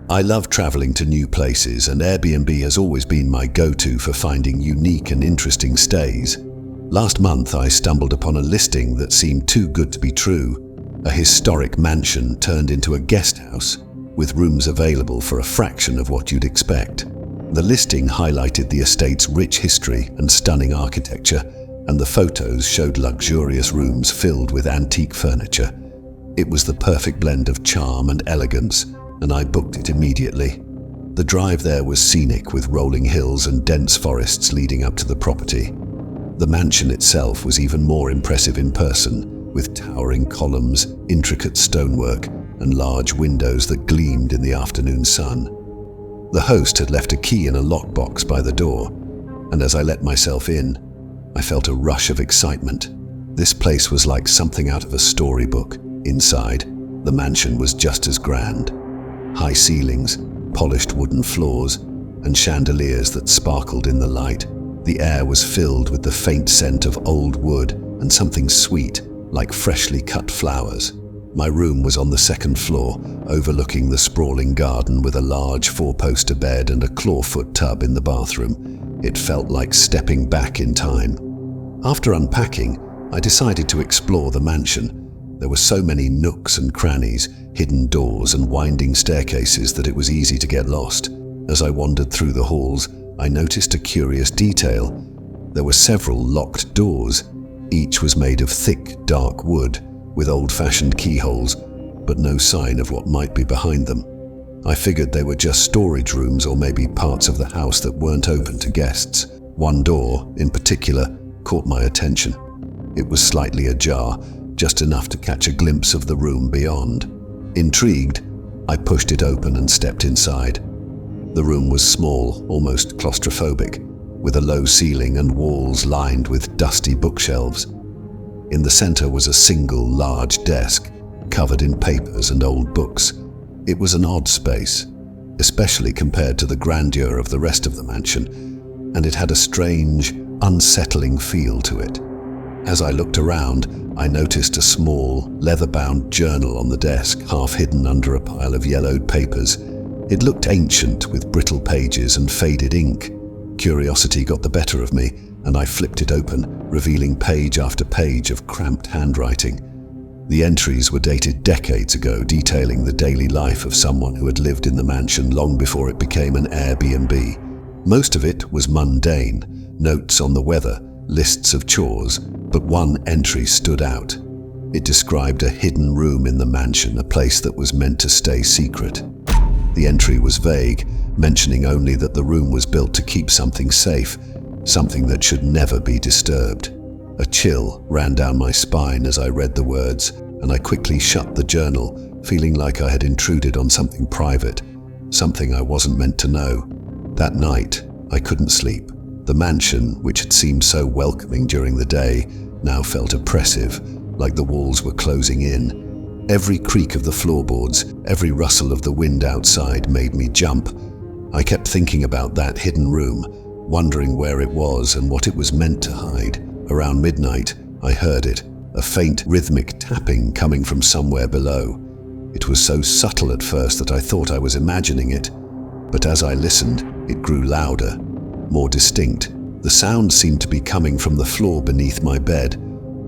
I love traveling to new places, and Airbnb has always been my go-to for finding unique and interesting stays. Last month, I stumbled upon a listing that seemed too good to be true. A historic mansion turned into a guest house, with rooms available for a fraction of what you'd expect. The listing highlighted the estate's rich history and stunning architecture, and the photos showed luxurious rooms filled with antique furniture. It was the perfect blend of charm and elegance, and I booked it immediately. The drive there was scenic, with rolling hills and dense forests leading up to the property. The mansion itself was even more impressive in person, with towering columns, intricate stonework, and large windows that gleamed in the afternoon sun. The host had left a key in a lockbox by the door, and as I let myself in, I felt a rush of excitement. This place was like something out of a storybook. Inside, the mansion was just as grand. High ceilings, polished wooden floors, and chandeliers that sparkled in the light. The air was filled with the faint scent of old wood and something sweet, like freshly cut flowers. My room was on the second floor, overlooking the sprawling garden, with a large four-poster bed and a clawfoot tub in the bathroom. It felt like stepping back in time. After unpacking, I decided to explore the mansion. There were so many nooks and crannies, hidden doors and winding staircases that it was easy to get lost. As I wandered through the halls, I noticed a curious detail. There were several locked doors. Each was made of thick, dark wood, with old-fashioned keyholes, but no sign of what might be behind them. I figured they were just storage rooms, or maybe parts of the house that weren't open to guests. One door, in particular, caught my attention. It was slightly ajar, just enough to catch a glimpse of the room beyond. Intrigued, I pushed it open and stepped inside. The room was small, almost claustrophobic, with a low ceiling and walls lined with dusty bookshelves. In the center was a single large desk, covered in papers and old books. It was an odd space, especially compared to the grandeur of the rest of the mansion, and it had a strange, unsettling feel to it. As I looked around, I noticed a small, leather-bound journal on the desk, half hidden under a pile of yellowed papers. It looked ancient, with brittle pages and faded ink. Curiosity got the better of me, and I flipped it open, revealing page after page of cramped handwriting. The entries were dated decades ago, detailing the daily life of someone who had lived in the mansion long before it became an Airbnb. Most of it was mundane, notes on the weather, lists of chores, but one entry stood out. It described a hidden room in the mansion, a place that was meant to stay secret. The entry was vague, mentioning only that the room was built to keep something safe, something that should never be disturbed. A chill ran down my spine as I read the words, and I quickly shut the journal, feeling like I had intruded on something private, something I wasn't meant to know. That night, I couldn't sleep. The mansion, which had seemed so welcoming during the day, now felt oppressive, like the walls were closing in. Every creak of the floorboards, every rustle of the wind outside made me jump. I kept thinking about that hidden room, wondering where it was and what it was meant to hide. Around midnight, I heard it, a faint rhythmic tapping coming from somewhere below. It was so subtle at first that I thought I was imagining it, but as I listened, it grew louder, more distinct. The sound seemed to be coming from the floor beneath my bed,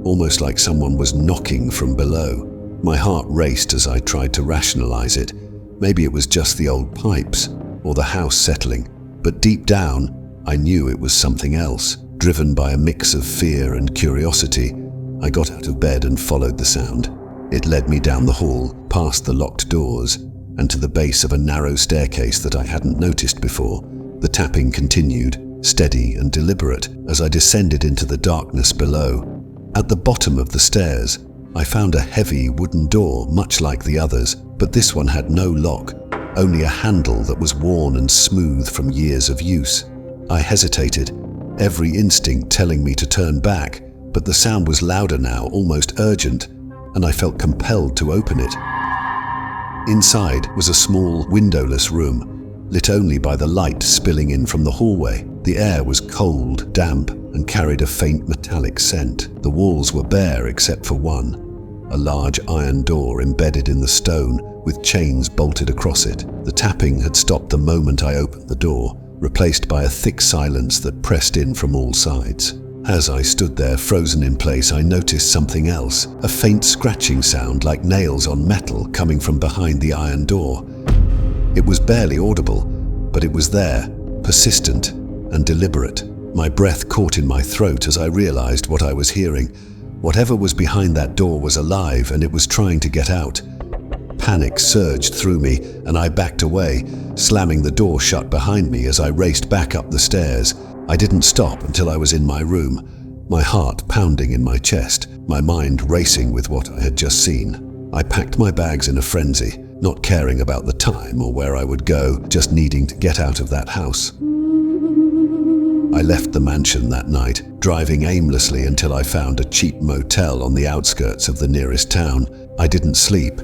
almost like someone was knocking from below. My heart raced as I tried to rationalize it. Maybe it was just the old pipes, or the house settling, but deep down, I knew it was something else. Driven by a mix of fear and curiosity, I got out of bed and followed the sound. It led me down the hall, past the locked doors, and to the base of a narrow staircase that I hadn't noticed before. The tapping continued, steady and deliberate, as I descended into the darkness below. At the bottom of the stairs, I found a heavy wooden door, much like the others, but this one had no lock, only a handle that was worn and smooth from years of use. I hesitated, every instinct telling me to turn back, but the sound was louder now, almost urgent, and I felt compelled to open it. Inside was a small, windowless room, lit only by the light spilling in from the hallway. The air was cold, damp, and carried a faint metallic scent. The walls were bare except for one. a large iron door embedded in the stone with chains bolted across it. The tapping had stopped the moment I opened the door, replaced by a thick silence that pressed in from all sides. As I stood there frozen in place, I noticed something else, a faint scratching sound like nails on metal coming from behind the iron door. It was barely audible, but it was there, persistent and deliberate. My breath caught in my throat as I realized what I was hearing. Whatever was behind that door was alive, and it was trying to get out. Panic surged through me, and I backed away, slamming the door shut behind me as I raced back up the stairs. I didn't stop until I was in my room, my heart pounding in my chest, my mind racing with what I had just seen. I packed my bags in a frenzy, not caring about the time or where I would go, just needing to get out of that house. I left the mansion that night, driving aimlessly until I found a cheap motel on the outskirts of the nearest town. I didn't sleep,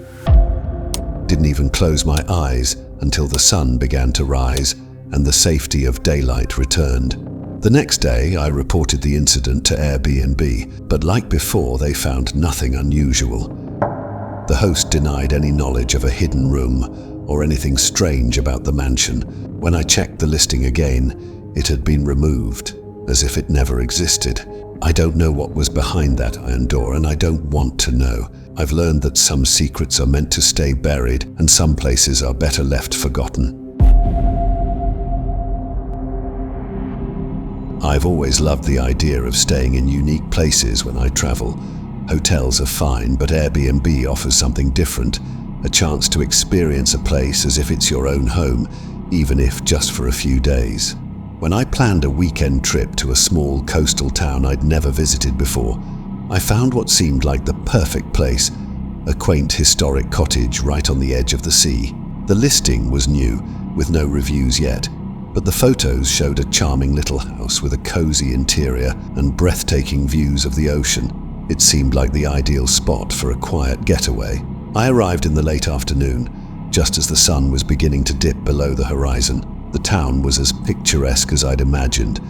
didn't even close my eyes until the sun began to rise and the safety of daylight returned. The next day, I reported the incident to AIRBNB, but like before, they found nothing unusual. The host denied any knowledge of a hidden room or anything strange about the mansion. When I checked the listing again, it had been removed, as if it never existed. I don't know what was behind that iron door, and I don't want to know. I've learned that some secrets are meant to stay buried, and some places are better left forgotten. I've always loved the idea of staying in unique places when I travel. Hotels are fine, but Airbnb offers something different, a chance to experience a place as if it's your own home, even if just for a few days. When I planned a weekend trip to a small coastal town I'd never visited before, I found what seemed like the perfect place, a quaint historic cottage right on the edge of the sea. The listing was new, with no reviews yet, but the photos showed a charming little house with a cozy interior and breathtaking views of the ocean. It seemed like the ideal spot for a quiet getaway. I arrived in the late afternoon, just as the sun was beginning to dip below the horizon. The town was as picturesque as I'd imagined,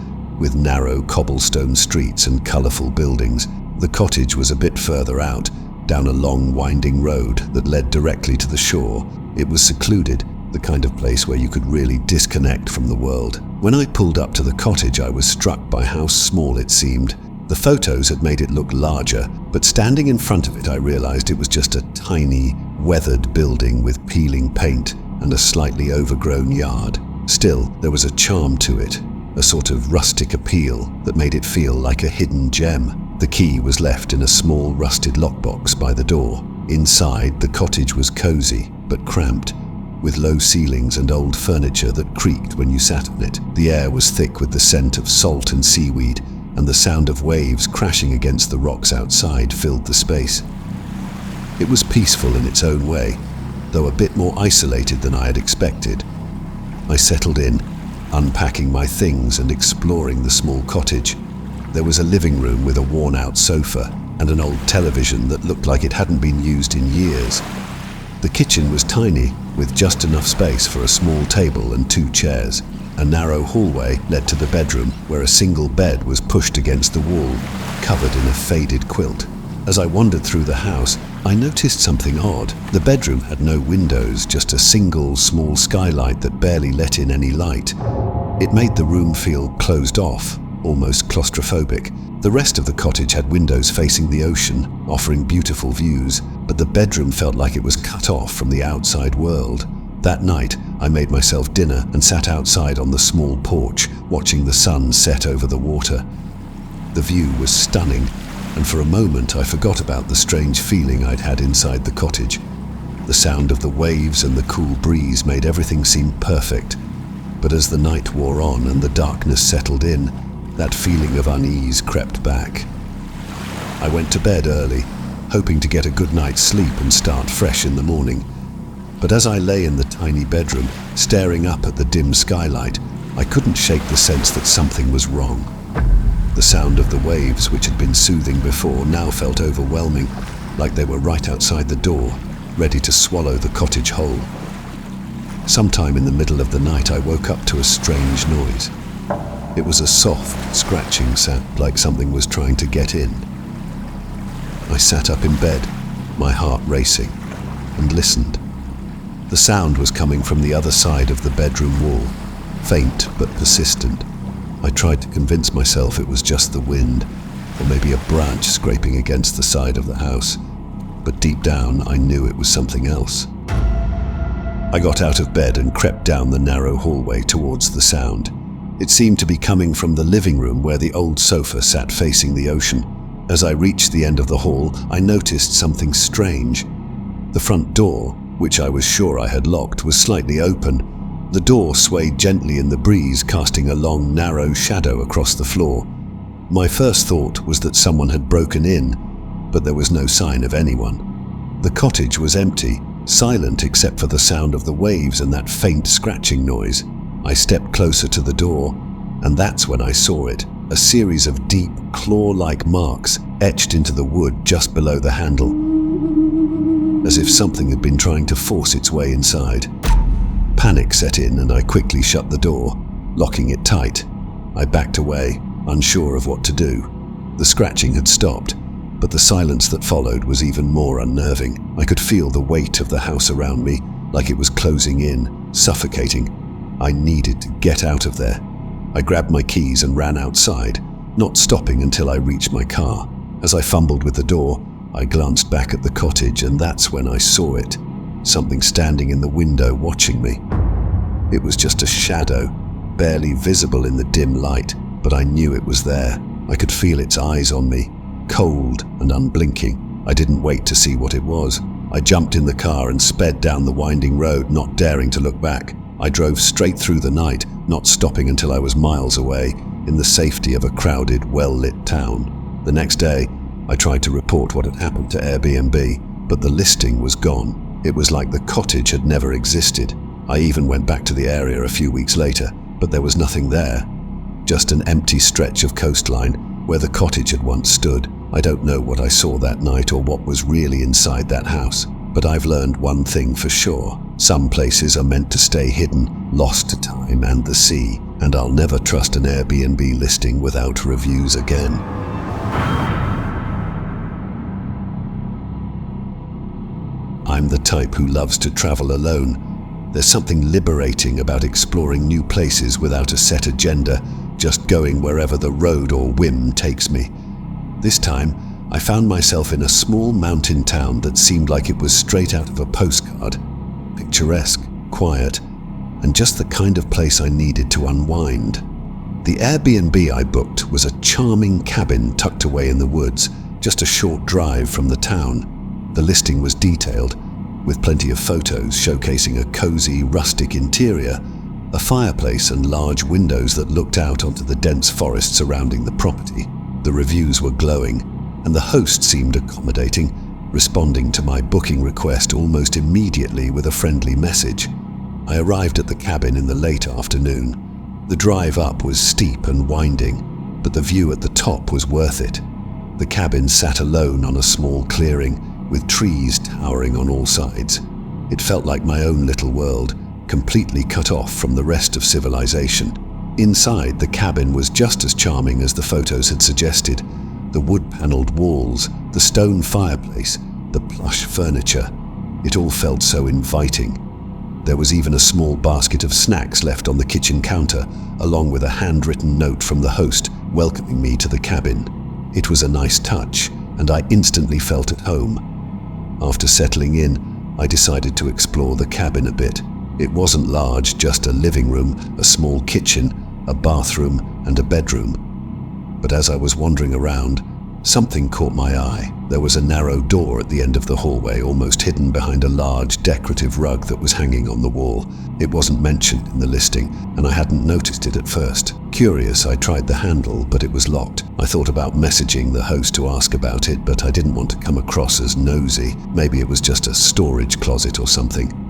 with narrow cobblestone streets and colourful buildings. The cottage was a bit further out, down a long winding road that led directly to the shore. It was secluded, the kind of place where you could really disconnect from the world. When I pulled up to the cottage, I was struck by how small it seemed. The photos had made it look larger, but standing in front of it, I realized it was just a tiny, weathered building with peeling paint and a slightly overgrown yard. Still, there was a charm to it, a sort of rustic appeal that made it feel like a hidden gem. The key was left in a small rusted lockbox by the door. Inside, the cottage was cozy, but cramped, with low ceilings and old furniture that creaked when you sat on it. The air was thick with the scent of salt and seaweed, and the sound of waves crashing against the rocks outside filled the space. It was peaceful in its own way, though a bit more isolated than I had expected. I settled in, unpacking my things and exploring the small cottage. There was a living room with a worn-out sofa and an old television that looked like it hadn't been used in years. The kitchen was tiny, with just enough space for a small table and 2 chairs. A narrow hallway led to the bedroom, where a single bed was pushed against the wall, covered in a faded quilt. As I wandered through the house, I noticed something odd. The bedroom had no windows, just a single small skylight that barely let in any light. It made the room feel closed off, almost claustrophobic. The rest of the cottage had windows facing the ocean, offering beautiful views, but the bedroom felt like it was cut off from the outside world. That night, I made myself dinner and sat outside on the small porch, watching the sun set over the water. The view was stunning, and for a moment I forgot about the strange feeling I'd had inside the cottage. The sound of the waves and the cool breeze made everything seem perfect, but as the night wore on and the darkness settled in, that feeling of unease crept back. I went to bed early, hoping to get a good night's sleep and start fresh in the morning. But as I lay in the tiny bedroom, staring up at the dim skylight, I couldn't shake the sense that something was wrong. The sound of the waves, which had been soothing before, now felt overwhelming, like they were right outside the door, ready to swallow the cottage whole. Sometime in the middle of the night, I woke up to a strange noise. It was a soft, scratching sound, like something was trying to get in. I sat up in bed, my heart racing, and listened. The sound was coming from the other side of the bedroom wall, faint but persistent. I tried to convince myself it was just the wind, or maybe a branch scraping against the side of the house, but deep down I knew it was something else. I got out of bed and crept down the narrow hallway towards the sound. It seemed to be coming from the living room where the old sofa sat facing the ocean. As I reached the end of the hall, I noticed something strange. The front door, which I was sure I had locked, was slightly open. The door swayed gently in the breeze, casting a long, narrow shadow across the floor. My first thought was that someone had broken in, but there was no sign of anyone. The cottage was empty, silent except for the sound of the waves and that faint scratching noise. I stepped closer to the door, and that's when I saw it, a series of deep, claw-like marks etched into the wood just below the handle, as if something had been trying to force its way inside. Panic set in, and I quickly shut the door, locking it tight. I backed away, unsure of what to do. The scratching had stopped, but the silence that followed was even more unnerving. I could feel the weight of the house around me, like it was closing in, suffocating. I needed to get out of there. I grabbed my keys and ran outside, not stopping until I reached my car. As I fumbled with the door, I glanced back at the cottage, and that's when I saw it. Something standing in the window watching me. It was just a shadow, barely visible in the dim light, but I knew it was there. I could feel its eyes on me, cold and unblinking. I didn't wait to see what it was. I jumped in the car and sped down the winding road, not daring to look back. I drove straight through the night, not stopping until I was miles away, in the safety of a crowded, well-lit town. The next day, I tried to report what had happened to Airbnb, but the listing was gone. It was like the cottage had never existed. I even went back to the area a few weeks later, but there was nothing there. Just an empty stretch of coastline where the cottage had once stood. I don't know what I saw that night or what was really inside that house, but I've learned one thing for sure. Some places are meant to stay hidden, lost to time and the sea, and I'll never trust an Airbnb listing without reviews again. I'm the type who loves to travel alone. There's something liberating about exploring new places without a set agenda, just going wherever the road or whim takes me. This time, I found myself in a small mountain town that seemed like it was straight out of a postcard. Picturesque, quiet, and just the kind of place I needed to unwind. The Airbnb I booked was a charming cabin tucked away in the woods, just a short drive from the town. The listing was detailed, with plenty of photos showcasing a cozy, rustic interior, a fireplace and large windows that looked out onto the dense forest surrounding the property. The reviews were glowing, and the host seemed accommodating, responding to my booking request almost immediately with a friendly message. I arrived at the cabin in the late afternoon. The drive up was steep and winding, but the view at the top was worth it. The cabin sat alone on a small clearing, with trees towering on all sides. It felt like my own little world, completely cut off from the rest of civilization. Inside, the cabin was just as charming as the photos had suggested. The wood-paneled walls, the stone fireplace, the plush furniture. It all felt so inviting. There was even a small basket of snacks left on the kitchen counter, along with a handwritten note from the host welcoming me to the cabin. It was a nice touch, and I instantly felt at home. After settling in, I decided to explore the cabin a bit. It wasn't large, just a living room, a small kitchen, a bathroom, and a bedroom. But as I was wandering around, something caught my eye. There was a narrow door at the end of the hallway, almost hidden behind a large decorative rug that was hanging on the wall. It wasn't mentioned in the listing, and I hadn't noticed it at first. Curious, I tried the handle, but it was locked. I thought about messaging the host to ask about it, but I didn't want to come across as nosy. Maybe it was just a storage closet or something.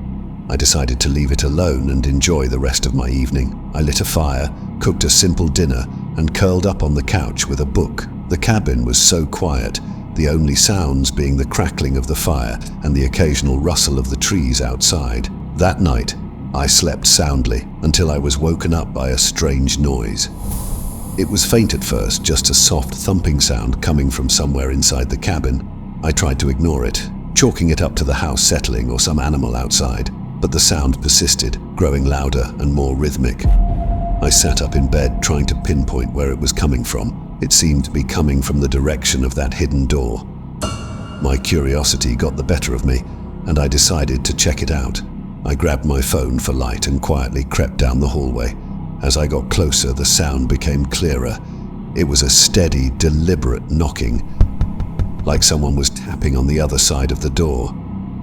I decided to leave it alone and enjoy the rest of my evening. I lit a fire, cooked a simple dinner, and curled up on the couch with a book. The cabin was so quiet, the only sounds being the crackling of the fire and the occasional rustle of the trees outside. That night, I slept soundly until I was woken up by a strange noise. It was faint at first, just a soft thumping sound coming from somewhere inside the cabin. I tried to ignore it, chalking it up to the house settling or some animal outside, but the sound persisted, growing louder and more rhythmic. I sat up in bed trying to pinpoint where it was coming from. It seemed to be coming from the direction of that hidden door. My curiosity got the better of me, and I decided to check it out. I grabbed my phone for light and quietly crept down the hallway. As I got closer, the sound became clearer. It was a steady, deliberate knocking, like someone was tapping on the other side of the door.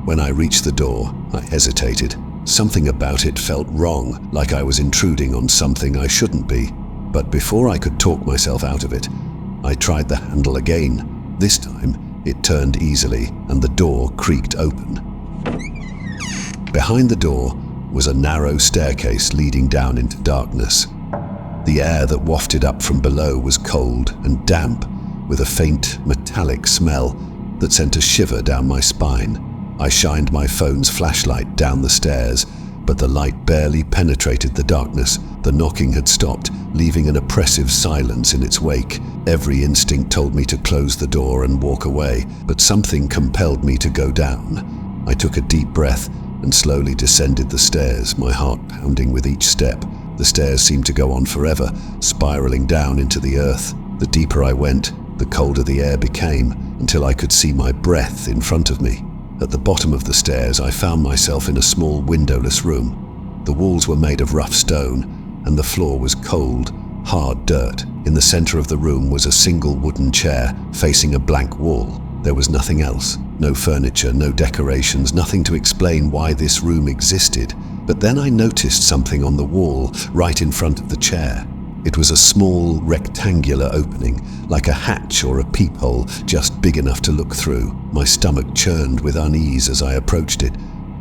When I reached the door, I hesitated. Something about it felt wrong, like I was intruding on something I shouldn't be. But before I could talk myself out of it, I tried the handle again. This time, it turned easily, and the door creaked open. Behind the door was a narrow staircase leading down into darkness. The air that wafted up from below was cold and damp, with a faint, metallic smell that sent a shiver down my spine. I shined my phone's flashlight down the stairs, but the light barely penetrated the darkness. The knocking had stopped, leaving an oppressive silence in its wake. Every instinct told me to close the door and walk away, but something compelled me to go down. I took a deep breath and slowly descended the stairs, my heart pounding with each step. The stairs seemed to go on forever, spiraling down into the earth. The deeper I went, the colder the air became, until I could see my breath in front of me. At the bottom of the stairs, I found myself in a small windowless room. The walls were made of rough stone, and the floor was cold, hard dirt. In the center of the room was a single wooden chair facing a blank wall. There was nothing else. No furniture, no decorations, nothing to explain why this room existed. But then I noticed something on the wall right in front of the chair. It was a small, rectangular opening, like a hatch or a peephole, just big enough to look through. My stomach churned with unease as I approached it,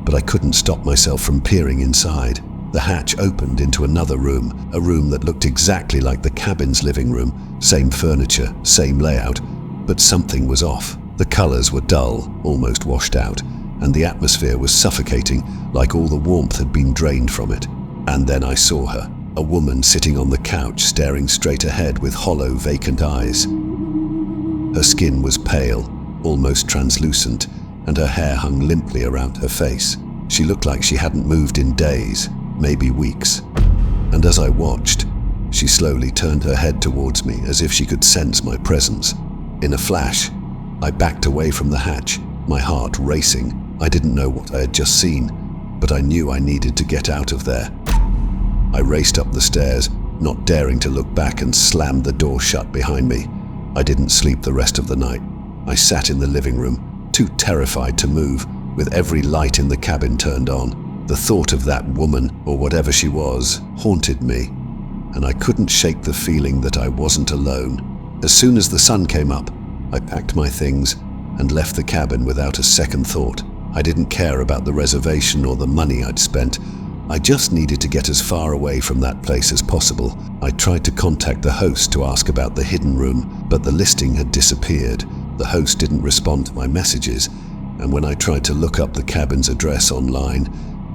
but I couldn't stop myself from peering inside. The hatch opened into another room, a room that looked exactly like the cabin's living room. Same furniture, same layout, but something was off. The colors were dull, almost washed out, and the atmosphere was suffocating, like all the warmth had been drained from it. And then I saw her. A woman sitting on the couch, staring straight ahead with hollow, vacant eyes. Her skin was pale, almost translucent, and her hair hung limply around her face. She looked like she hadn't moved in days, maybe weeks. And as I watched, she slowly turned her head towards me as if she could sense my presence. In a flash, I backed away from the hatch, my heart racing. I didn't know what I had just seen, but I knew I needed to get out of there. I raced up the stairs, not daring to look back, and slammed the door shut behind me. I didn't sleep the rest of the night. I sat in the living room, too terrified to move, with every light in the cabin turned on. The thought of that woman, or whatever she was, haunted me, and I couldn't shake the feeling that I wasn't alone. As soon as the sun came up, I packed my things and left the cabin without a second thought. I didn't care about the reservation or the money I'd spent. I just needed to get as far away from that place as possible. I tried to contact the host to ask about the hidden room, but the listing had disappeared. The host didn't respond to my messages, and when I tried to look up the cabin's address online,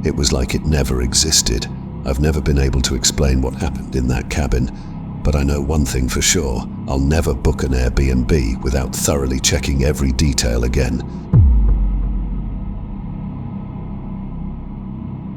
it was like it never existed. I've never been able to explain what happened in that cabin, but I know one thing for sure: I'll never book an Airbnb without thoroughly checking every detail again.